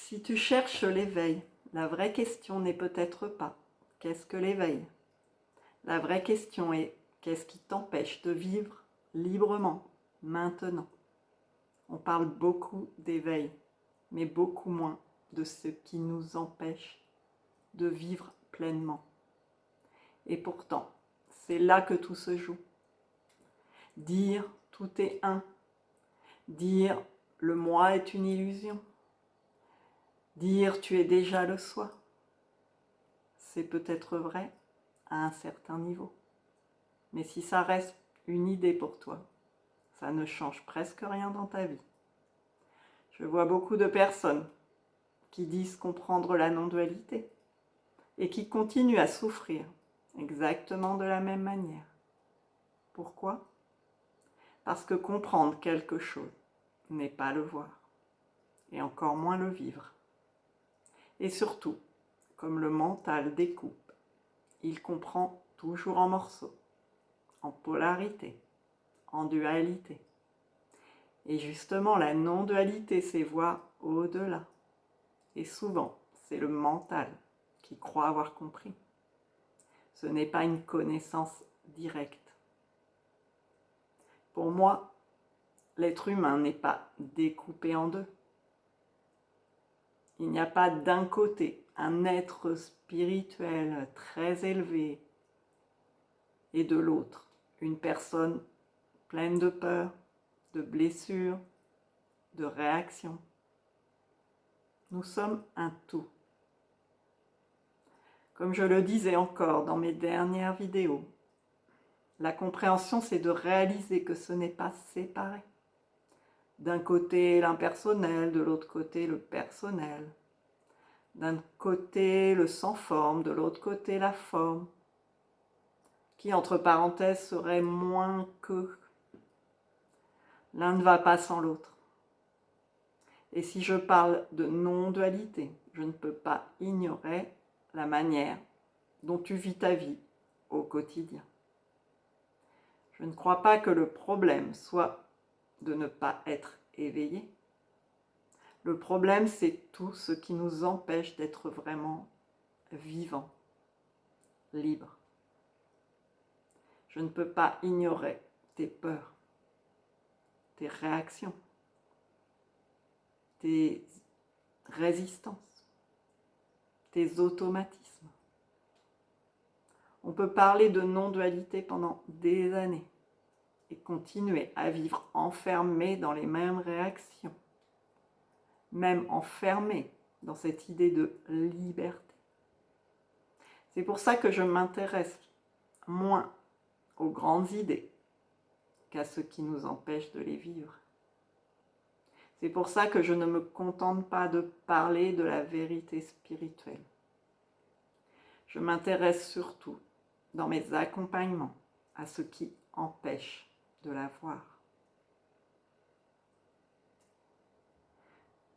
Si tu cherches l'éveil, la vraie question n'est peut-être pas « qu'est-ce que l'éveil ?» La vraie question est « qu'est-ce qui t'empêche de vivre librement, maintenant ?» On parle beaucoup d'éveil, mais beaucoup moins de ce qui nous empêche de vivre pleinement. Et pourtant, c'est là que tout se joue. Dire « tout est un », dire « le moi est une illusion », dire « tu es déjà le soi », c'est peut-être vrai à un certain niveau. Mais si ça reste une idée pour toi, ça ne change presque rien dans ta vie. Je vois beaucoup de personnes qui disent comprendre la non-dualité et qui continuent à souffrir exactement de la même manière. Pourquoi ? Parce que comprendre quelque chose n'est pas le voir, et encore moins le vivre. Et surtout, comme le mental découpe, il comprend toujours en morceaux, en polarité, en dualité. Et justement, la non-dualité, c'est voir au-delà. Et souvent, c'est le mental qui croit avoir compris. Ce n'est pas une connaissance directe. Pour moi, l'être humain n'est pas découpé en deux. Il n'y a pas d'un côté un être spirituel très élevé et de l'autre une personne pleine de peur, de blessures, de réactions. Nous sommes un tout. Comme je le disais encore dans mes dernières vidéos, la compréhension, c'est de réaliser que ce n'est pas séparé. D'un côté l'impersonnel, de l'autre côté le personnel. D'un côté le sans forme, de l'autre côté la forme, qui entre parenthèses serait moins que. L'un ne va pas sans l'autre. Et si je parle de non-dualité, je ne peux pas ignorer la manière dont tu vis ta vie au quotidien. Je ne crois pas que le problème soit de ne pas être éveillé. Le problème, c'est tout ce qui nous empêche d'être vraiment vivants, libres. Je ne peux pas ignorer tes peurs, tes réactions, tes résistances, tes automatismes. On peut parler de non-dualité pendant des années et continuer à vivre enfermé dans les mêmes réactions, même enfermé dans cette idée de liberté. C'est pour ça que je m'intéresse moins aux grandes idées qu'à ce qui nous empêche de les vivre. C'est pour ça que je ne me contente pas de parler de la vérité spirituelle. Je m'intéresse surtout, dans mes accompagnements, à ce qui empêche de la voir.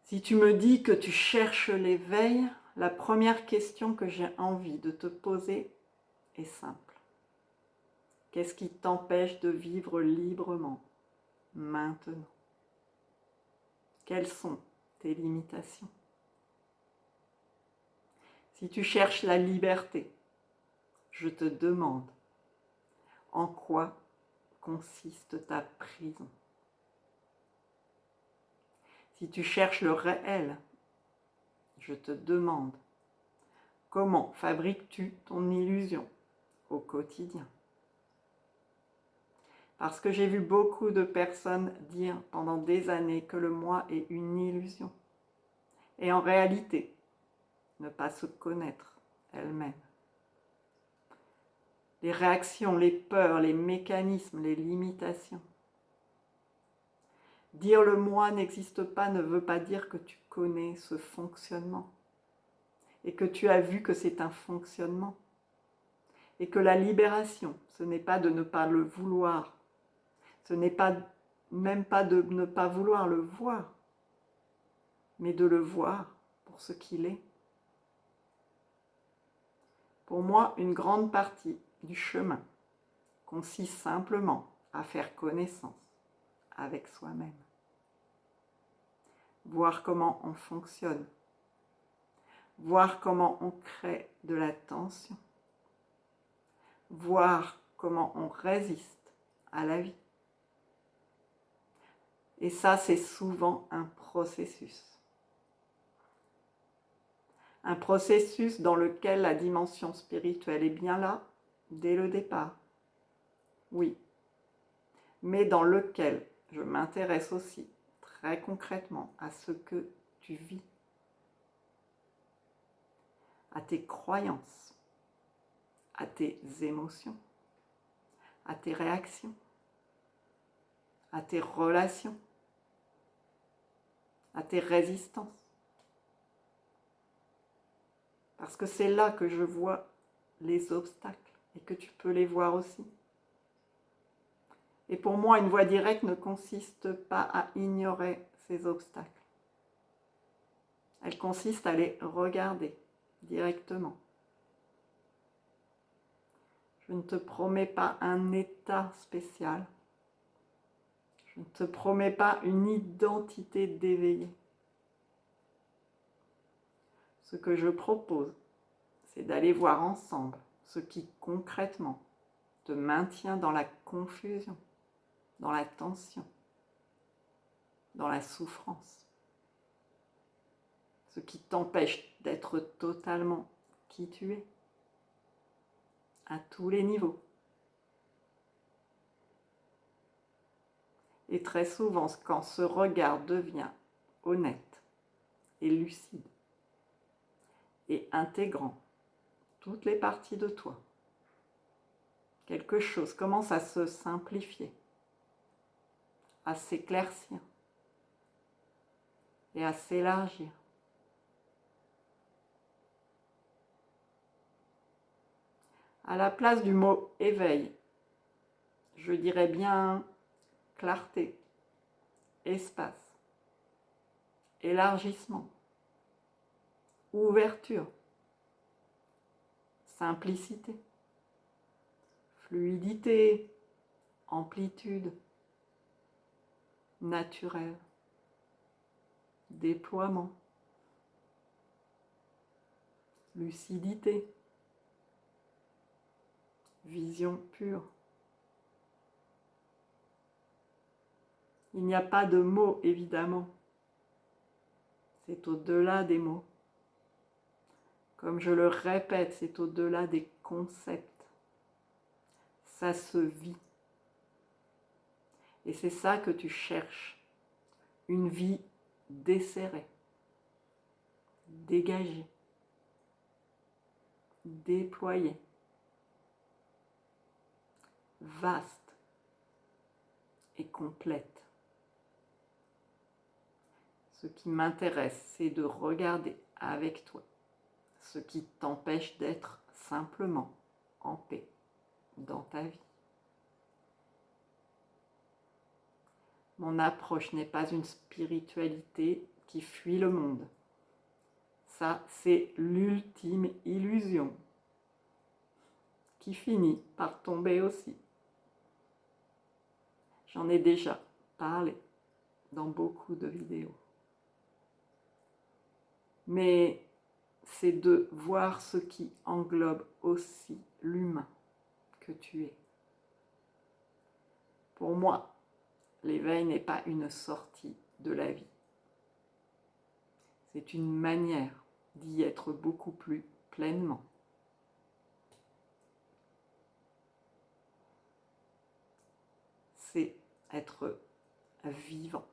Si tu me dis que tu cherches l'éveil, la première question que j'ai envie de te poser est simple. Qu'est-ce qui t'empêche de vivre librement, maintenant ? Quelles sont tes limitations ? Si tu cherches la liberté, je te demande en quoi consiste ta prison. Si tu cherches le réel, je te demande comment fabriques-tu ton illusion au quotidien ? Parce que j'ai vu beaucoup de personnes dire pendant des années que le moi est une illusion. Et en réalité, ne pas se connaître elle-même. Les réactions, les peurs, les mécanismes, les limitations. Dire le moi n'existe pas ne veut pas dire que tu connais ce fonctionnement et que tu as vu que c'est un fonctionnement et que la libération, ce n'est pas de ne pas le vouloir, ce n'est pas même pas de ne pas vouloir le voir, mais de le voir pour ce qu'il est. Pour moi, une grande partie du chemin consiste simplement à faire connaissance avec soi-même. Voir comment on fonctionne voir comment on crée de la tension, voir comment on résiste à la vie. Et ça, c'est souvent un processus. Un processus dans lequel la dimension spirituelle est bien là, dès le départ. Oui. Mais dans lequel je m'intéresse aussi très concrètement à ce que tu vis, à tes croyances, à tes émotions, à tes réactions, à tes relations, à tes résistances. Parce que c'est là que je vois les obstacles et que tu peux les voir aussi. Et pour moi, une voie directe ne consiste pas à ignorer ces obstacles. Elle consiste à les regarder directement. Je ne te promets pas un état spécial. Je ne te promets pas une identité d'éveillé. Ce que je propose, c'est d'aller voir ensemble ce qui concrètement te maintient dans la confusion, dans la tension, dans la souffrance. Ce qui t'empêche d'être totalement qui tu es, à tous les niveaux. Et très souvent, quand ce regard devient honnête et lucide et intégrant toutes les parties de toi, quelque chose commence à se simplifier, à s'éclaircir et à s'élargir. À la place du mot éveil, je dirais bien clarté, espace, élargissement, ouverture, simplicité, fluidité, amplitude, naturel, déploiement, lucidité, vision pure. Il n'y a pas de mots, évidemment. C'est au-delà des mots. Comme je le répète, c'est au-delà des concepts. Ça se vit. Et c'est ça que tu cherches. Une vie desserrée, dégagée, déployée, vaste et complète. Ce qui m'intéresse, c'est de regarder avec toi ce qui t'empêche d'être simplement en paix dans ta vie. Mon approche n'est pas une spiritualité qui fuit le monde. Ça, c'est l'ultime illusion qui finit par tomber aussi. J'en ai déjà parlé dans beaucoup de vidéos. Mais c'est de voir ce qui englobe aussi l'humain que tu es. Pour moi, l'éveil n'est pas une sortie de la vie. C'est une manière d'y être beaucoup plus pleinement. C'est être vivant.